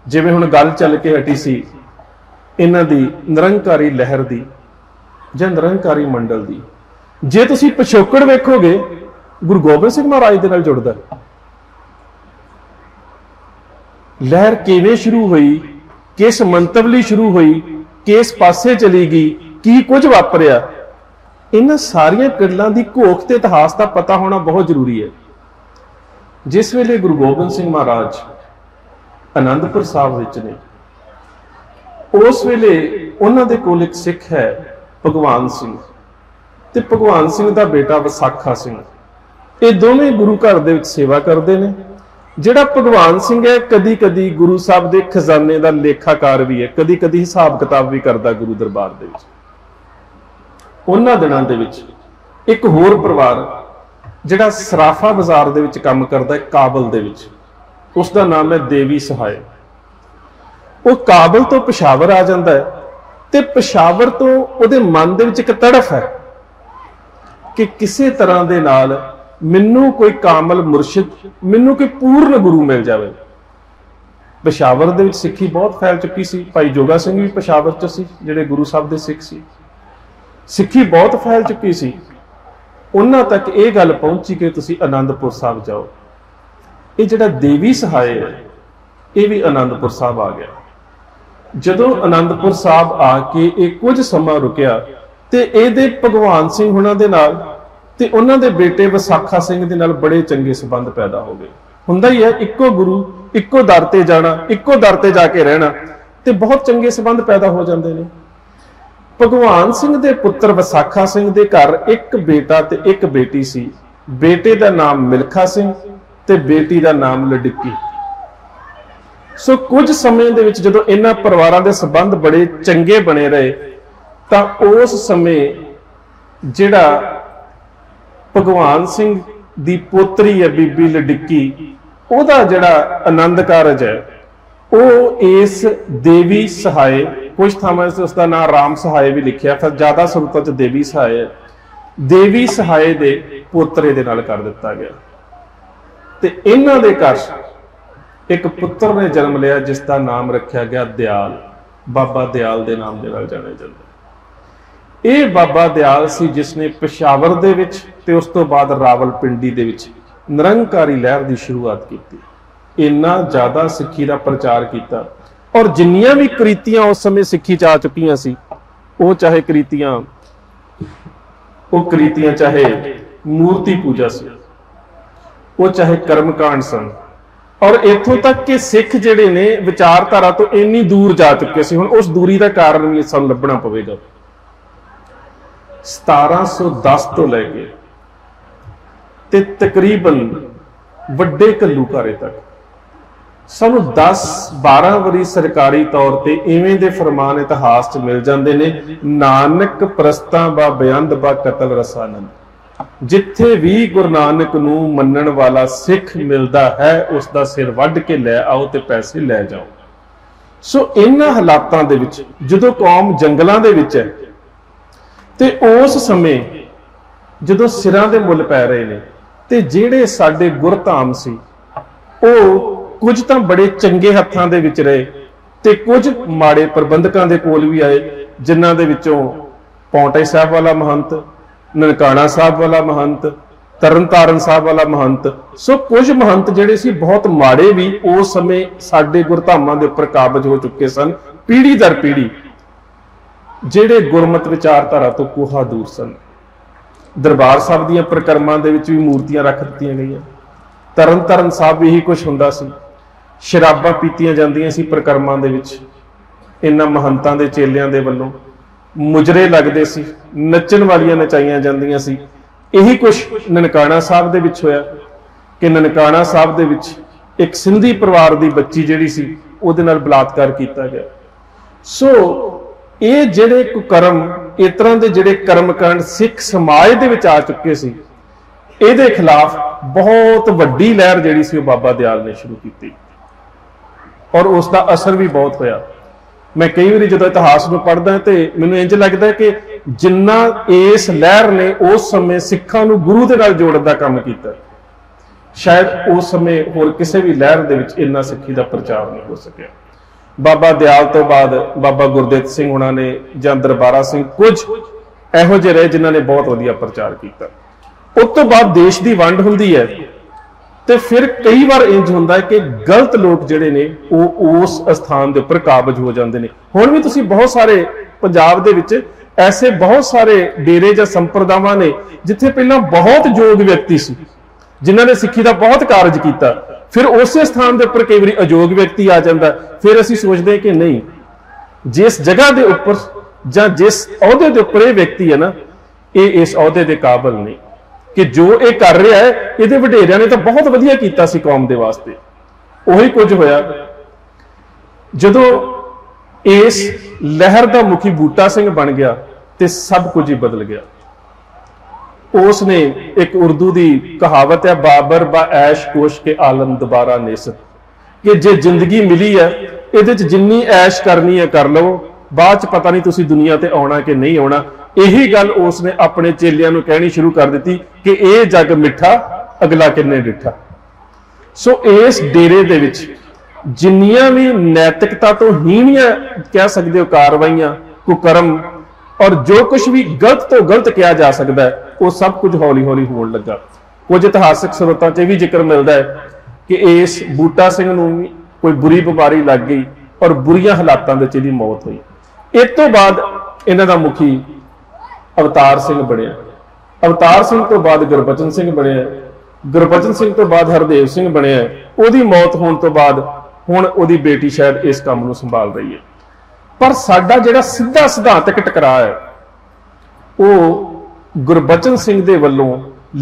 जिवें हुण गल चल के हटी सी इन्हां दी निरंकारी लहर दी जां निरंकारी मंडल दी, जे तुसीं पिछोकड़ वेखोगे गुरु गोबिंद सिंह महाराज दे नाल जुड़दा। लहर किवें शुरू हुई, किस मंतवली शुरू हुई, किस पासे चली गई, की कुछ वापरिया, इन्हां सारियां गल्लां दी घोख ते इतिहास का पता होना बहुत जरूरी है। जिस वेले गुरु गोबिंद सिंह महाराज आनंदपुर साहब विच ने, उस वेले उन्हां दे कोल एक सिख है भगवान सिंह ते भगवान सिंह दा बेटा विसाखा सिंह। ये दोवें गुरु घर दे विच सेवा करते हैं। जिहड़ा भगवान सिंह है कदी कदी गुरु साहब के खजाने का लेखाकार भी है, कदी कदी हिसाब किताब भी करता गुरु दरबार दे विच। उन्हां दिनां दे विच एक होर परिवार जिहड़ा सराफा बाजार दे विच काम करदा है काबल दे विच, उसका नाम है देवी सहाय। वो काबल तो पेशावर आ जाता है ते पेशावर तो उहदे मन दे विच एक तड़फ है कि किसी तरह दे नाल मैनू कोई कामल मुर्शिद, मैनू कोई पूर्ण गुरु मिल जाए। पेशावर दे विच सिੱਖੀ बहुत फैल चुकी सी। भाई जोगा सिंह भी पेशावर च सी, जिहड़े गुरु साहब दे सिख सी। सिੱਖੀ बहुत फैल चुकी सी। उन्हां तक ये गल पहुंची कि तुसीं आनंदपुर साहब जाओ। ये जिहड़ा देवी सहाय है ये भी आनंदपुर साहब आ गया। जदों आनंदपुर साहब आके ये कुछ समा रुकिया ते इहदे भगवान सिंह हुणां दे नाल ते उन्हां दे बेटे विसाखा सिंह दे नाल बड़े चंगे संबंध पैदा हो गए। हुंदा ही है इक्को गुरु इक्को दर ते जाना, इक्को दर ते जाके रहना ते बहुत चंगे संबंध पैदा हो जाते हैं। भगवान सिंह दे पुत्र विसाखा सिंह दे घर एक बेटा ते एक बेटी सी। बेटे का नाम मिल्खा सिंह ते बेटी का नाम लडिक्की। सो कुछ समय दे विच जदों इन्हां परिवारां दे संबंध बड़े चंगे बने रहे तां उस समय जिहड़ा भगवान सिंह दी पोतरी है बीबी लडिक्की, उहदा जिहड़ा आनंद कारज है वो इस देवी सहाय, कुछ थावां से उसका नाम राम सहाय भी लिखिया, फिर ज्यादा सुरतों च देवी सहाय है, देवी सहाय दे पोतरे दे नाल कर दिता गया। ते इन्हां दे घर एक पुत्र ने जन्म लिया जिसका नाम रखा गया दयाल। बाबा दयाल दे नाम दे नाल जाने जांदा। ये बाबा दयाल सी जिसने पेशावर दे विच ते उस तो बाद रावलपिंडी दे विच निरंकारी लहर की शुरुआत की। इन्ना ज्यादा सिੱਖੀ का प्रचार किया और जिन्नियां भी करीतियां उस समय सिੱਖੀ च आ चुकियां सी, वो चाहे करीतियां चाहे मूर्ति पूजा सी, वो चाहे कर्मकांड सन, और इथों तक कि सिख जिहड़े ने विचारधारा तो इन्नी दूर जा चुके सी। हुण उस दूरी का कारण भी सानूं लभना पवेगा। 1710 तो लैके ते तकरीबन वड्डे घल्लूघारे तक सानूं 10-12 वारी सरकारी तौर ते इवें दे फरमान इतिहास च मिल जांदे ने। नानक प्रस्तां बा बयंद बा कतल रसानंद। जिथे भी गुरु नानक नूं मनण वाला सिख मिलता है उसका सिर वढ़ के लै आओ ते पैसे लै जाओ। सो इन्हां हालातां दे विच जदों कौम जंगलां दे विच है ते उस समय जदों सिरां दे मुल पै रहे ने ते जिहड़े साडे गुरधाम सी वो कुछ तां बड़े चंगे हत्थां दे विच रहे ते कुछ माड़े प्रबंधकां दे कोल भी आए, जिन्हां दे विचों पौंटे साहब वाला महंत, ननकाणा साहब वाला महंत, तरनतारन साहब वाला महंत। सो कुछ महंत जिहड़े सी बहुत माड़े भी उस समय साडे गुरधामां दे उपर काबज हो चुके सन, पीढ़ी दर पीढ़ी, जिहड़े गुरमत विचारधारा तो कोहा दूर सन। दरबार साहब दीयां परिक्रमां दे विच भी मूर्तियां रख दित्तियां गईयां। तरनतारन साहब भी यही कुछ हुंदा सी। शराबां पीतीयां जांदियां सी परिक्रमां दे विच। इन्हां महंतां दे चेलियां दे वल्लों मुजरे लगते सी, नचण वालियां नचाइयां जांदियां सी। यही कुछ ननकाणा साहब दे विच होया कि ननकाणा साहब दे विच एक सिंधी परिवार की बच्ची जिहड़ी सी उहदे नाल बलात्कार किया गया। सो ये जिहड़े कुकर्म, इस तरह के जिहड़े कर्मकांड सिख समाज दे विच आ चुके सी, इहदे खिलाफ बहुत वड्डी लहर जिहड़ी सी बाबा दयाल ने शुरू की और उसका असर भी बहुत होया। मैं कई बार जो इतिहास में पढ़दा तो मैनूं इंज लगता है कि जिन्ना इस लहर ने उस समय सिखां नूं गुरु दे नाल जोड़न दा काम कीता, शायद उस समय होर किसी भी लहर दे विच इन्ना सिੱਖੀ दा प्रचार नहीं हो सकिया। बाबा दयाल तो बाद बाबा गुरदित सिंह हुणां ने जां दरबारा सिंह कुछ इहो जिहे रहे जिन्हां ने बहुत वधिया प्रचार किया। उस तो बाद देश की वंड हुंदी है तो फिर कई बार इंज हुंदा है कि गलत लोग जिहड़े ने उस स्थान के उपर काबज हो जाते हैं। हुण भी तुसीं बहुत सारे पंजाब दे विच ऐसे बहुत सारे डेरे या संप्रदावां ने जिथे पहलां बहुत योग व्यक्ति सी जिन्हां ने सिੱਖੀ का बहुत कारज किया, फिर उस स्थान के उपर कई बार अयोग व्यक्ति आ जाता, फिर असीं सोचते हैं कि नहीं जिस जगह के उपर जां जिस अहुदे के उपर ये व्यक्ति है ना ये इस अहुदे के काबिल नहीं कि जो ये कर रहा है ये वडेरियां ने तो बहुत वधिया कीता सी कौम दे वास्ते। उही कुछ होया जदों इस लहर का मुखी बूटा सिंह बन गया तो सब कुछ ही बदल गया। उसने एक उर्दू की कहावत है बाबर बा ऐश कोश के आलम दोबारा नेसत कि जे जिंदगी मिली है ये जिन्नी ऐश करनी है कर लो, बाद च पता नहीं तुसी दुनिया ते आउणा कि नहीं आउणा। यही गल उसने अपने चेलियां नूं कहनी शुरू कर दी कि यह जग मिठा अगला किन्ने डिठा। सो इस डेरे दे विच जिन्नियां भी नैतिकता तो हीणियां कह सकते हो कार्रवाइयां कुकर्म और जो कुछ भी गलत तो गलत किया जा सकता है वो सब कुछ हौली हौली होने लगा। कुछ इतिहासक स्रोतों से भी जिक्र मिलता है कि इस बूटा सिंह नूं कोई बुरी बीमारी लग गई और बुरियां हालातों में इसकी मौत हुई। इस तो बाद इन्हां दा मुखी अवतार सिंह बनिया, अवतार सिंह तो बाद गुरबचन सिंह बनिया, गुरबचन सिंह तो बाद हरदेव सिंह बनिया। उहदी मौत होने तो बाद हुण उहदी बेटी शायद इस काम नूं संभाल रही है। पर साडा जिहड़ा सीधा सिद्धांतक टकरा है वो गुरबचन सिंह दे वल्लों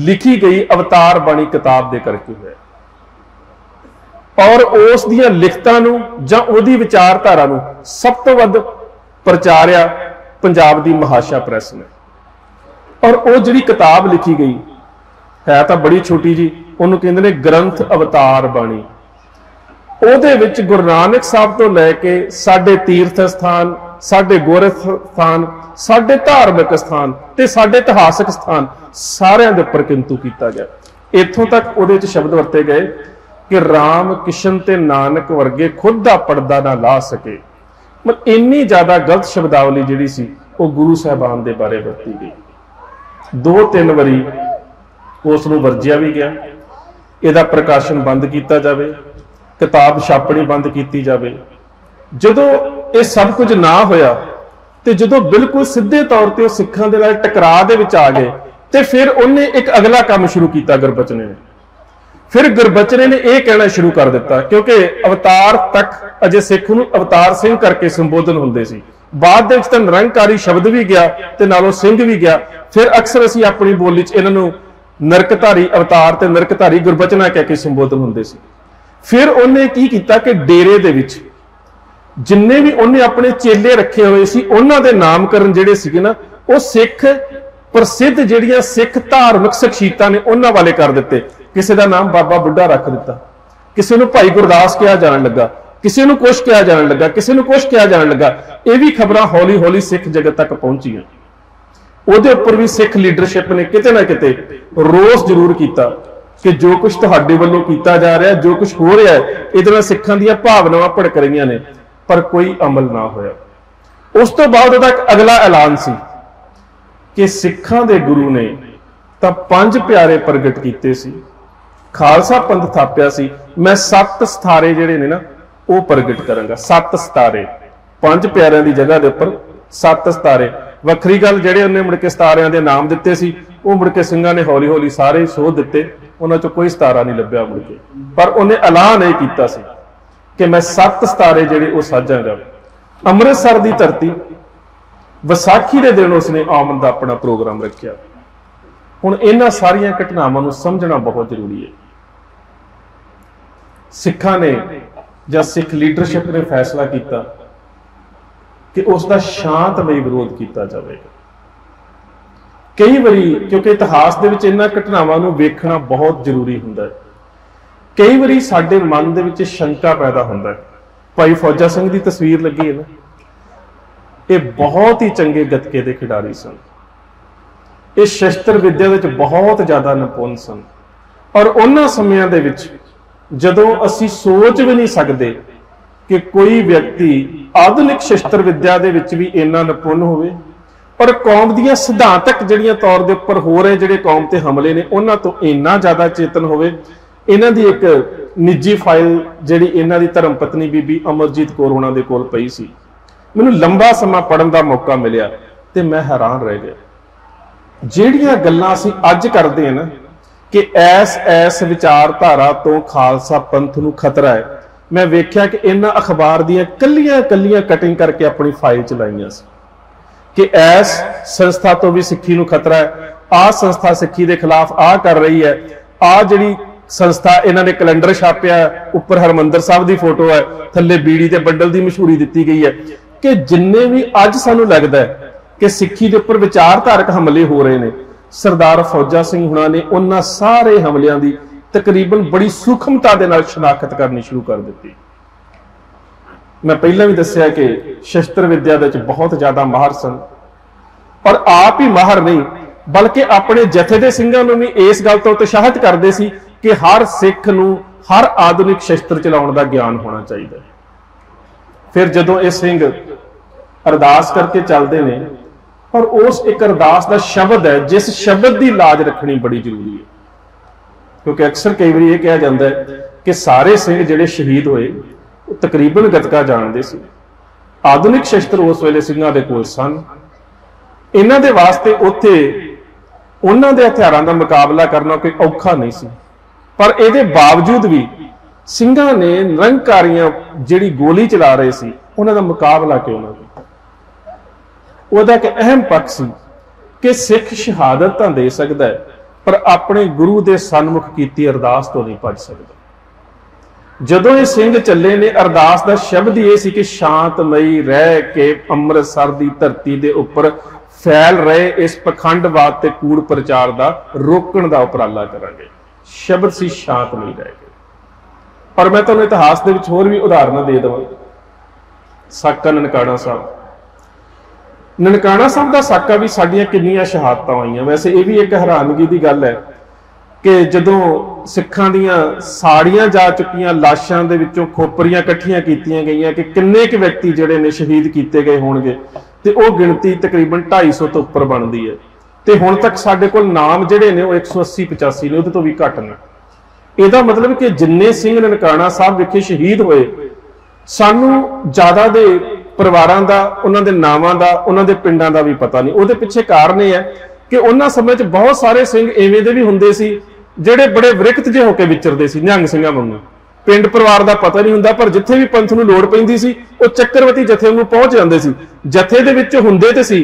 लिखी गई अवतार बाणी किताब दे करके है और उस दियां लिखतां नूं जां उहदी विचारधारा नूं सब तो वध प्रचारिया पंजाब दी महाशा प्रैस ने। और वो जिहड़ी किताब लिखी गई है तो बड़ी छोटी जी, उन्होंने कहते हैं ग्रंथ अवतार बाणी। ਉਹਦੇ ਵਿੱਚ गुरु नानक साहब तो लैके साडे तीर्थ स्थान साडे गोरख स्थान साडे धार्मिक स्थान ते साडे इतिहासक स्थान सारिਆਂ ਦੇ ਉੱਪਰ किंतु किया गया। इत्थों तक ਉਹਦੇ ਵਿੱਚ शब्द वरते गए कि राम किशन ते नानक वर्गे खुद दा पर्दा ना ला सके। मतलब इन्नी ज़्यादा गलत शब्दावली जिहड़ी सी वो गुरु साहबान दे बारे वरती गई। 2-3 वारी उस नूं वरजिया भी गया, इहदा प्रकाशन बंद किया जाए, किताब छापनी बंद की जाए। जदों ये सब कुछ ना होया तो जदों बिल्कुल सीधे तौर पर सिखां दे नाल टकरा दे विच आ गए तो फिर उन्हें एक अगला काम शुरू किया गुरबचने ने। फिर गुरबचने ने यह कहना शुरू कर दिता क्योंकि अवतार तक अजे सिख नूं अवतार सिंह करके संबोधन हुंदे सी, बाद दे विच तां निरंकारी शब्द भी गया तो नालों सिंह भी गया। फिर अक्सर असीं अपनी बोली च इन्हां नूं नरकधारी अवतार ते नरकधारी गुरबचना कह के संबोधन हुंदे सी। फिर उन्हें की किया कि डेरे दे विच जिन्ने भी उन्हें अपने चेले रखे हुए सी उन्हां दे नामकरण जिहड़े सीगे ना वो सिख प्रसिद्ध जिहड़ियां सिख धार्मिक शख्सियतां ने उन्हां वाले कर दिते। किसी का नाम बाबा बुढ़ा रख दिता, किसी नूं भाई गुरदास कहा जान लगा, किसी नूं कुछ कहा जान लगा, किसी नूं कुछ कहा जान लगा। ये भी खबरां हौली हौली सिख जगत तक पहुंचियां। उहदे उपर भी सिख लीडरशिप ने किते ना किते रोस जरूर किया कि जो कुछ तुहाडे वल्लों किया जा रहा है, जो कुछ हो रहा है, इहदे नाल सिखां दीयां भावनावां भड़क रहीआं ने, पर कोई अमल ना होया। उस तो बाद उहदा एक अगला ऐलान सी कि सिखां दे गुरु ने तां 5 प्यारे प्रगट कीते सी, खालसा पंथ थापिया सी, मैं 7 सितारे जिहड़े ने ना वो प्रगट करांगा। 7 सितारे 5 प्यारिਆਂ ਦੀ जगह ਦੇ ਉੱਪਰ 7 सितारे। ਵੱਖਰੀ ਗੱਲ ਜਿਹੜੇ ਉਹਨੇ ਮੁੜ ਕੇ ਸਿਤਾਰਿਆਂ ਦੇ ਨਾਮ ਦਿੱਤੇ ਸੀ ਉਹ ਮੁੜ ਕੇ ਸਿੰਘਾਂ ਨੇ ਹੌਲੀ ਹੌਲੀ ਸਾਰੇ ਸੋਧ ਦਿੱਤੇ, ਉਹਨਾਂ ਚੋਂ ਕੋਈ ਸਿਤਾਰਾ ਨਹੀਂ ਲੱਭਿਆ ਮੁੜ ਕੇ। ਪਰ ਉਹਨੇ ਐਲਾਨ ਇਹ ਕੀਤਾ ਸੀ ਕਿ ਮੈਂ 7 ਸਿਤਾਰੇ ਜਿਹੜੇ ਉਹ ਸਾਜਾਂਗਾ। ਅੰਮ੍ਰਿਤਸਰ ਦੀ ਧਰਤੀ ਵਿਸਾਖੀ ਦੇ ਦਿਨ ਉਸਨੇ ਆਮਦ ਦਾ ਆਪਣਾ ਪ੍ਰੋਗਰਾਮ ਰੱਖਿਆ। ਹੁਣ ਇਹਨਾਂ ਸਾਰੀਆਂ ਘਟਨਾਵਾਂ ਨੂੰ ਸਮਝਣਾ ਬਹੁਤ ਜ਼ਰੂਰੀ ਹੈ। ਸਿੱਖਾਂ ਨੇ ਜਾਂ ਸਿੱਖ ਲੀਡਰਸ਼ਿਪ ਨੇ फैसला किया कि उसका शांतमई विरोध किया जाएगा। कई बारी क्योंकि इतिहास दे विच इन्हां घटनावां नूं वेखना बहुत जरूरी हुंदा है, कई बारी साडे मन दे विच शंका पैदा हुंदा है। भाई फौजा सिंह की तस्वीर लगी है ना, ये बहुत ही चंगे गतके के खिडारी सन, ये शस्त्र विद्या विच बहुत ज़्यादा निपुण सन। और उन्हां समयां दे विच जदों असीं सोच भी नहीं सकते कि कोई व्यक्ति आधुनिक शस्त्र विद्या दे विच भी इन्ना निपुण होवे पर कौम ਦੀਆਂ सिद्धांतक ਜਿਹੜੀਆਂ तौर ਦੇ ਉੱਪਰ हो रहे ਜਿਹੜੇ कौम ਤੇ हमले ने ਉਹਨਾਂ ਤੋਂ ਇੰਨਾ ਜ਼ਿਆਦਾ ਚੇਤਨ ਹੋਵੇ। ਇਹਨਾਂ ਦੀ ਇੱਕ ਨਿੱਜੀ ਫਾਈਲ ਜਿਹੜੀ ਇਹਨਾਂ ਦੀ ਧਰਮ ਪਤਨੀ ਬੀਬੀ ਅਮਰਜੀਤ ਕੌਰ ਉਹਨਾਂ ਦੇ ਕੋਲ ਪਈ ਸੀ। ਮੈਨੂੰ ਲੰਬਾ ਸਮਾਂ ਪੜਨ ਦਾ ਮੌਕਾ ਮਿਲਿਆ ਤੇ ਮੈਂ ਹੈਰਾਨ ਰਹਿ ਗਿਆ। ਜਿਹੜੀਆਂ ਗੱਲਾਂ ਅਸੀਂ ਅੱਜ ਕਰਦੇ ਹਾਂ ਨਾ ਕਿ ਐਸ ਵਿਚਾਰਧਾਰਾ ਤੋਂ ਖਾਲਸਾ ਪੰਥ ਨੂੰ ਖਤਰਾ ਹੈ, मैं वेख्या कि इन्हां अखबार ਦੀਆਂ ਕੱਲੀਆਂ कटिंग करके अपनी फाइल च लाइयां सी कि ऐस संस्था तो भी सिक्खी नूं खतरा है, आ संस्था सिक्खी दे खिलाफ आ कर रही है, आ जिहड़ी संस्था इन्हां ने कैलेंडर छापिया उपर हरमंदर साहब की फोटो है, थल्ले बीड़ी ते बंडल की मशहूरी दी गई है कि जिन्ने भी अज सानूं लगदा है कि सिक्खी दे उपर विचारधारक हमले हो रहे हैं, सरदार फौजा सिंह हुणां ने उन्हां सारे हमलियां दी तकरीबन बड़ी सूक्ष्मता दे नाल शनाख्त करनी शुरू कर दी। मैं पहले भी दस्सिया कि शस्त्र विद्या दे बहुत ज्यादा माहर सन और आप ही माहर नहीं बल्कि अपने जथे दे सिंघां नूं भी इस गल तो उत्साहित करदे सी कि हर सिख नूं हर आधुनिक शस्त्र चलाउण दा ज्ञान होना चाहिए। फिर जदों ये सिंह अरदास करके चलते ने और उस एक अरदास का शब्द है जिस शब्द की लाज रखनी बड़ी जरूरी है, क्योंकि अक्सर कई बार यह कहा जाता है कि सारे सिंह जिहड़े शहीद होए तकरीबन गतका जानते सी। आधुनिक शस्त्र उस वेले सिंघां दे कोल सन, इन्हां दे वास्ते उत्थे उन्हां दे हथियारां दा मुकाबला करना कोई औखा नहीं सी, पर इहदे बावजूद भी सिंघां ने निरंकारियां जिहड़ी गोली चला रहे सी उन्हां दा मुकाबला क्यों ना कीता। उहदा एक अहम पक्ष सी कि सिख शहादत तां दे सकदा है पर अपने गुरु के सन्मुख कीती अरदास तो नहीं भज सकता। जदों ये सिंह चले ने अरदास का शब्द ये सी कि शांतमई रह के अमृतसर की धरती के उपर फैल रहे इस पखंडवाद ते कूड़ प्रचार का रोकण का उपराला करांगे। शब्द सी शांतमई रह के। पर मैं तुहानूं इतिहास दे विच होर भी उदाहरण दे देवां। साका ननकाणा साहब, ननकाणा साहब का साका भी साडियां किन्नियां शहादतां होईयां। वैसे ये भी एक हैरानगी की गल है कि जदों सिखां दीयां साड़ियां जा चुकियां लाशां दे विचों खोपरियां इकट्ठियां कीतियां गईयां कि किन्ने क व्यक्ति जिहड़े ने शहीद कीते गए होणगे ते ओह गिणती तकरीबन 250 तो उपर बनदी है ते हुण तक साडे कोल नाम जिहड़े ने ओह 180-85 ने, उहदे तो भी घट ने। इहदा मतलब कि जिन्ने सिंह ननकाणा साहब विखे शहीद होए सानू ज्यादा दे परिवारां दा उन्हां दे नावां दा उन्हां दे पिंडां दा भी पता नहीं। उहदे पिछे कारण यह है कि उन्हां समय च बहुत सारे सिंह इवें दे भी हुंदे सी जिहड़े बड़े विरक्त जे होके विचरदे सी, निहंग सिंघां वांगू। पिंड परिवार दा पता नहीं हुंदा पर जिथे भी पंथ नूं लोड़ पैंदी सी ओह चक्रवती जथे नूं पहुंच जांदे सी। जथे दे विच हुंदे ते सी,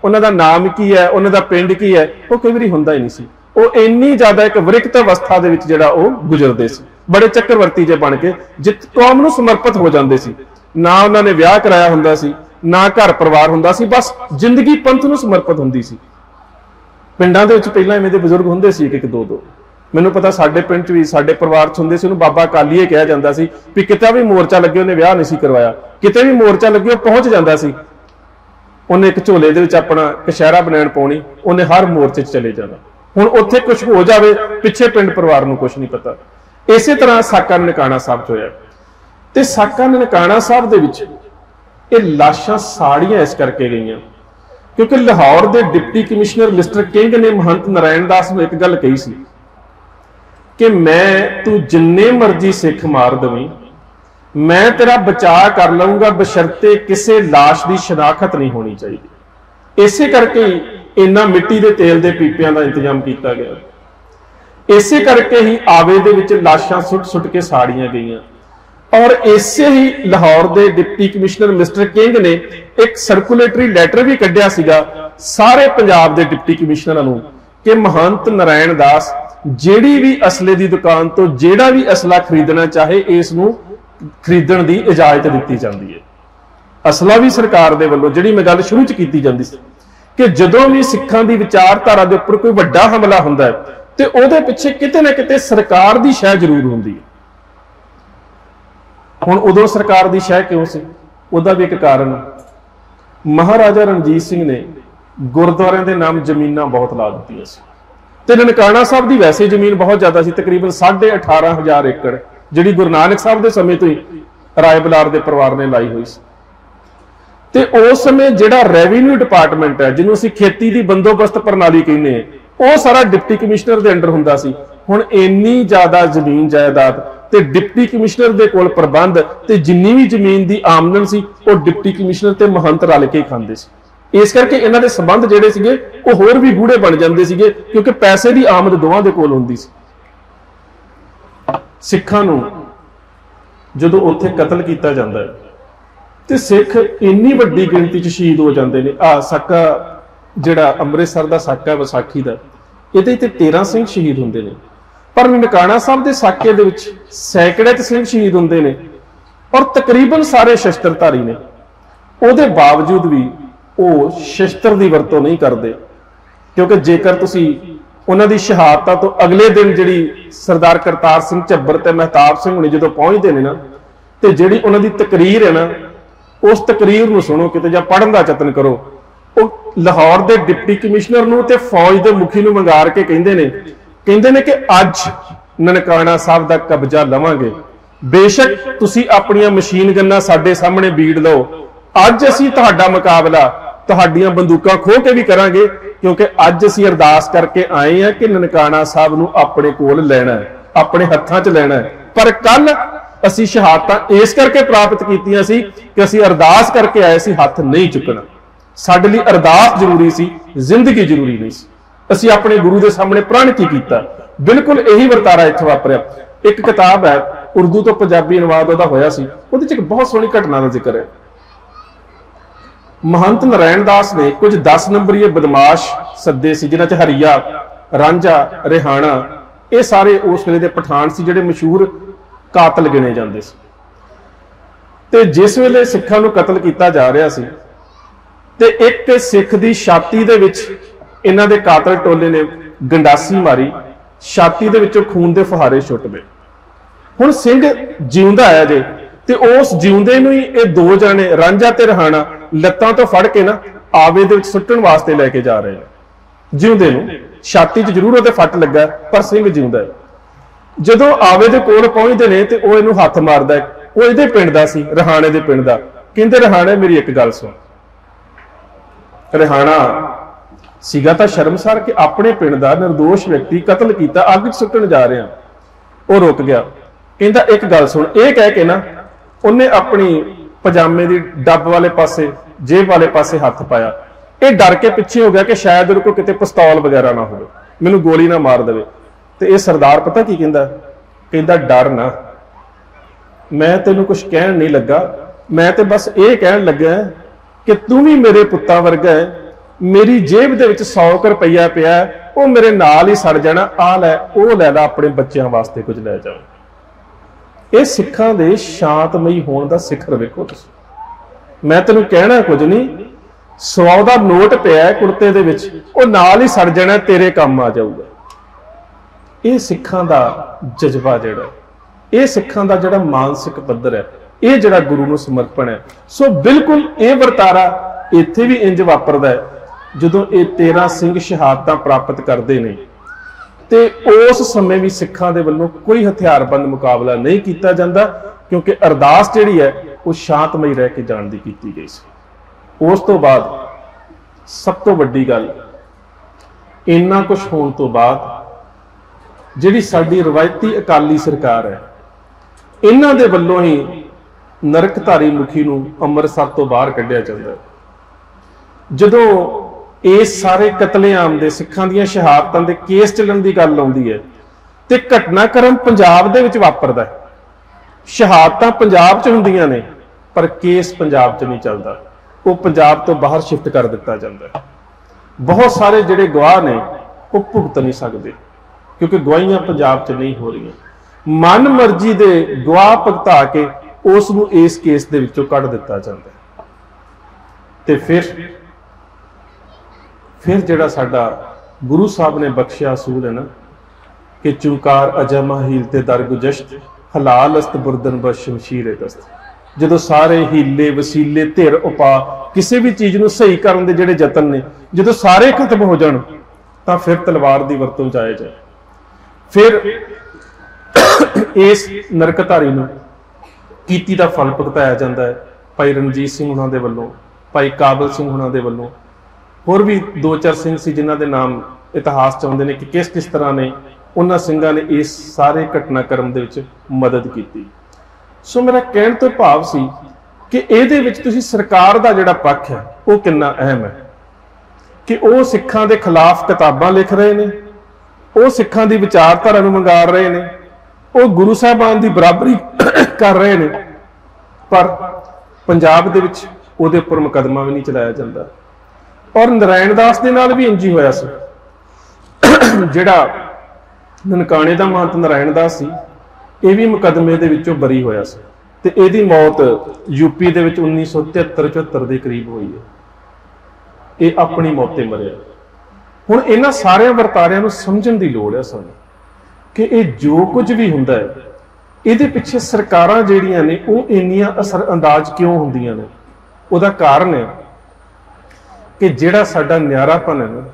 उन्हां दा नाम की है, उन्हां दा पिंड की है, ओह कई वारी हुंदा ही नहीं सी। ओह इन्नी ज्यादा एक विरक्त अवस्था दे विच जिहड़ा ओह गुजरदे सी, बड़े चक्रवर्ती जे बन के जित कौम नूं समर्पित हो जांदे सी। ना उन्होंने विआह कराया हुंदा सी, ना घर परिवार हुंदा सी, बस जिंदगी पंथ नूं समर्पित हुंदी सी। पिंडां दे विच पहिलां इवें दे बजुर्ग हुंदे सी, एक दो मैनूं पता साडे पिंड च भी साडे परिवार च हुंदे सी। उहनूं बाबा कालीए कहा जांदा सी भी किते भी मोर्चा लगे उहने विआह नहीं सी करवाया, किते भी मोर्चा लगे पहुंच जांदा सी। उहने एक झोले दे विच अपना कशहरा बनैण पाउणी, उहने हर मोर्चे च चले जाना। हुण उत्थे कुछ हो जावे पिछे पिंड परिवार नूं कुछ नहीं पता। इसे तरह साका ननकाणा साहब च होया ते साका ननकाणा साहब दे विच ये लाशां साड़ियां इस करके गईयां क्योंकि लाहौर के डिप्टी कमिश्नर मिस्टर किंग ने महंत नारायण दास नूं एक गल कही सी कि मैं तू जिन्ने मर्जी सिख मार दवीं मैं तेरा बचाव कर लऊंगा बशर्ते किसी लाश की शनाख्त नहीं होनी चाहिए। इसे करके इन्ना मिट्टी के तेल के पीपियां का इंतजाम किया गया। इसे करके ही आवे दे विच लाशां सुट के साड़ियां गईयां और इसे ही लाहौर के डिप्टी कमिश्नर मिस्टर किंग ने एक सर्कुलेटरी लैटर भी कढ़िया सीगा सारे पंजाब के डिप्टी कमिश्नरां नूं कि महंत नारायण दास जिहड़ी भी असले की दुकान तो जिहड़ा भी असला खरीदना चाहे इस नूं खरीदण की इजाजत दी जाती है। असला भी सरकार दे वल्लों जिहड़ी मैं गल शुरू च कीती जांदी सी कि जदों भी सिखां दी विचारधारा दे उपर कोई वड्डा हमला हुंदा है ते उहदे पिछे किते ना किते सरकार दी शह जरूर हुंदी है। हुण उदों सरकार दी शह क्यों सी? उहदा भी एक कारण महाराजा रणजीत सिंह ने गुरुद्वारियां दे नाम जमीनां बहुत ला दित्तियां सी ते ननकाणा साहब दी वैसे जमीन बहुत ज्यादा सी, तकरीबन 18,500 एकड़ जिहड़ी गुरु नानक साहब दे समय तो ही राय बलार के परिवार ने लाई हुई सी। ते उस समय जिहड़ा रेवन्यू डिपार्टमेंट है, जिन्होंने असीं खेती की बंदोबस्त प्रणाली कहने, वो सारा डिप्टी कमिश्नर के अंडर हुंदा सी। हुण इन्नी ज्यादा जमीन जायदाद ते डिप्टी कमिश्नर दे कोल प्रबंध ते जिन्नी भी जमीन की आमदन सी वो डिप्टी कमिश्नर ते महंत रल के खांदे सी। इस करके इन्हां दे संबंध जिहड़े सीगे वो होर भी गूढ़े बन जांदे सीगे, क्योंकि पैसे की आमद दोवां दे कोल हुंदी सी। सिखां नूं जदों उत्थे कतल किया जाता है तो सिख इन्नी वड्डी गिणती च शहीद हो जाते हैं। साका जिहड़ा अमृतसर का साका विसाखी का, ये 13 सिंह शहीद होंगे ने, पर ननकाना साहब के साके दे विच सैकड़े सिंह शहीद होंगे ने और तकरीबन सारे शस्त्रधारी ने। उहदे बावजूद भी वो शस्त्र की वरतों नहीं करते, क्योंकि जेकर तुसी उन्हां दी शहादत तो अगले दिन जिहड़ी सरदार करतार सिंह झब्बर ते महताब सिंह हुणी जदों पहुंचते हैं ना, तो जिहड़ी उन्हां दी तकरीर है ना, उस तकरीर नूं सुणो किते जां पढ़न दा यतन करो। वो लाहौर के डिप्टी कमिश्नर नूं ते फौज के मुखी नूं मंगार के कहंदे ने कि अज ननकाना साहब का कब्जा लवांगे, बेशक तुसी अपनियां मशीन गन्नां साडे सामने बीड़ लो, अज असीं तुहाडा मुकाबला तुहाडीआं बंदूकां खो के भी करांगे, क्योंकि अज असीं अरदास करके आए हैं कि ननकाना साहब नूं अपने कोल लैणा है, अपने हत्थां च लैणा है। पर कल असीं शहादतां इस करके प्राप्त कीतियां सी कि असीं अरदास करके आए सी, हत्थ नहीं चुकना। साडे लई अरदास जरूरी सी, जिंदगी जरूरी नहीं सी। असीं अपने गुरु के सामने प्रण की कीता, बिल्कुल यही वर्तारा इत्थे वापरिया। एक किताब है उर्दू तो पंजाबी अनुवाद उहदा होया सी, उहदे च एक बहुत सोहनी घटना का जिक्र है। महंत नारायण दास ने कुछ 10 नंबरीए बदमाश सद्दे सी, जिन्हां च हरिया, रांझा, रिहाणा, ये सारे उस वेले दे पठान सी, जिहड़े मशहूर कातल गिने जाते सी। ते जिस वेले सिखां नूं कतल किया जा रहा सी ते एक सिख दी छाती दे विच इन्हां दे कातल टोले ने गंडासी मारी, छाती दे विचों खून दे फुहारे छुट गए। हुण सिंह जिउंदा आया जे ते उस जिउंदे नूं ही ये 2 जने रांझा ते रिहाणा लत्तां तो फड़ के ना आवे दे विच सुੱਟਣ वास्ते लैके जा रहे हैं। जिउंदे नूं छाती च जरूर उहदे फट लगा, पर सिंह जिउंदा है। जदों आवे दे कोल पहुंचदे ने ते ओह इहनूं हत्थ मारदा है। ओह इहदे पिंड दा सी, रिहाणे दे पिंड दा। कहंदे रिहाणे मेरी एक गल सुण। रिहाणा सीगा तां शर्मसार कि अपने पिंड दा निर्दोष व्यक्ति कतल कीता, अग च सुੱਟਣ जा रहे हैं। वह रुक गया, कहंदा एक गल सुण। यह कह के ना उन्हें अपनी पजामे की डब वाले पासे, जेब वाले पासे हाथ पाया। ये डर के पिछे हो गया कि शायद उन्हें को किते पिस्तौल वगैरह ना हो, मैनू गोली ना मार दे। तो यह सरदार पता की कहंदा, कहंदा डर ना, मैं तेनू कुछ कहन नहीं लगा, मैं तो बस ये कहन लगा कि तू भी मेरे पुत्ता वर्गा है। मेरी जेब दे विच 100 रुपया पिया, वो मेरे नाल ही सड़ जाना, आ लै वो लै ला, अपने बच्चों वास्ते कुछ लै जाओ। ये सिखां दे शांतमई होने का सिखर वेखो तुसीं। मैं तेनू कहना कुछ नहीं, 100 का नोट पिया कुर्ते दे विच, वो नाल ही सड़ जाना, तेरे काम आ जाऊगा। ये सिखां दा जज्बा जिहड़ा, ये सिखां दा जिहड़ा मानसिक पद्धर है, ये जिहड़ा गुरु नूं समर्पण है। सो बिल्कुल ये वर्तारा इत्थे भी इंज वापरदा है। जदों ये 13 सिंह शहादतां प्राप्त करते हैं ते उस समय भी सिखां दे वल्लों कोई हथियारबंद मुकाबला नहीं किया जाता, क्योंकि अरदास जिहड़ी है वो शांतमई रह के जाण दी कीती गई सी। उस तो बाद सब तो वड्डी गल, इन्ना कुछ होने तो बाद जिहड़ी साडी रवायती अकाली सरकार है, इन्हां दे वल्लों ही नरकधारी मुखी नूं अमृतसर तो बाहर कढ़िया जांदा है। जदों इस सारे कतलेआम दे सिखां दीआं शहादतां दे केस चलण दी गल आउंदी है ते घटनाक्रम पंजाब दे विच वापरदा है। शहादतां पंजाब च हुंदियां ने, पर केस पंजाब च नहीं चलदा, वो पंजाब तो बाहर शिफ्ट कर दिता जाता है। बहुत सारे जिहड़े गवाह ने वो भुगत नहीं सकते, क्योंकि गवाहियां पंजाब च नहीं हो रही। मन मर्जी दे गवाह भुगता के उस नूं इस केस दे विचों कढ दिता जाता है। ते फिर जिहड़ा साडा गुरु साहब ने बख्शिया असूल है ना कि चूकार अजमा हील ते दरगुजश्त, हलाल अस्त बुरदन ब शमशीर दस्त। जदों सारे हीले वसीले धिर उपा किसी भी चीज़ नूं सही करन दे जिहड़े यतन ने, जदों सारे खत्म हो जाण तां फिर तलवार दी वरतों जायज़ है। फिर इस नरकधारी नूं कीती दा फल भुगताया जाता है भाई रणजीत सिंह हुणां दे वल्लों, भाई काबल सिंह हुणां दे वल्लों, होर भी 2-4 सिंह सी जिन्हां दे नाम इतिहास च आउंदे ने कि किस किस तरह ने उन्हां सिंघां ने इस सारे घटनाक्रम दे विच मदद कीती। सो मेरा कहण तो भाव सी कि इहदे विच तुसीं सरकार दा जिहड़ा पक्ष है वो कितना अहम है कि वो सिखां दे खिलाफ किताबां लिख रहे ने, वो सिखां दी विचारधारा नूं मंगार रहे ने, वो गुरु साहिबान दी बराबरी कर रहे ने, पर पंजाब दे विच उहदे उपर मुकदमा भी नहीं चलाया जाता। और नारायण दास दे नाल भी इंज ही होया सी। जिहड़ा ननकाणे दा महंत नारायण दास सी, ये भी मुकदमे दे विचों बरी होया सी ते इहदी मौत यूपी दे विच 1973-74 दे करीब हुई है। ये अपनी मौते मरिया। हुण इन्हां सारे वरतारियां नूं समझण दी लोड़ है सानूं कि ये जो कुछ भी हुंदा है इहदे पिछे सरकारां जिहड़ियां ने वो इन्नियां असर अंदाज क्यों हुंदियां ने। उहदा कारण है कि जिहड़ा साडा न्यारापन है ना,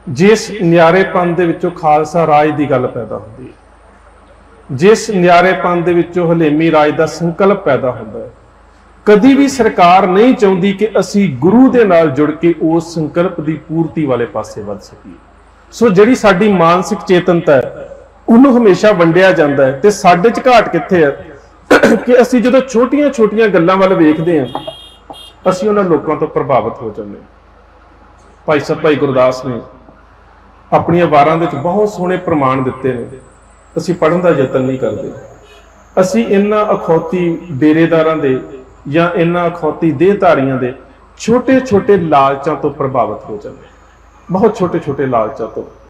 जिस न्यारेपन दे विचों खालसा राज की गल पैदा होती है, जिस न्यारेपन दे विचों हलेमी राज का संकल्प पैदा होता है, कदी भी सरकार नहीं चाहती कि असी गुरु दे नाल जुड़ के उस संकल्प की पूर्ति वाले पासे वध सकीए। सो जिहड़ी साडी मानसिक चेतनता है उन्होंने हमेशा वंडिया जाता है। तो साडे च घाट कित्थे है कि असी जदों छोटियां छोटियां गल्लां वल वेखदे हां असी उन्हां लोकां तो प्रभावित हो जाते हैं। भाई साहब भाई गुरदास ने अपनी वारां दे विच बहुत सोहणे प्रमाण दिते ने, असी पढ़न का यतन नहीं करते। असी इन्हां अखौती डेरेदारां दे या इन्हां अखौती देहधारियां दे छोटे छोटे लालचां तो प्रभावित हो जाते, बहुत छोटे छोटे लालचां तो।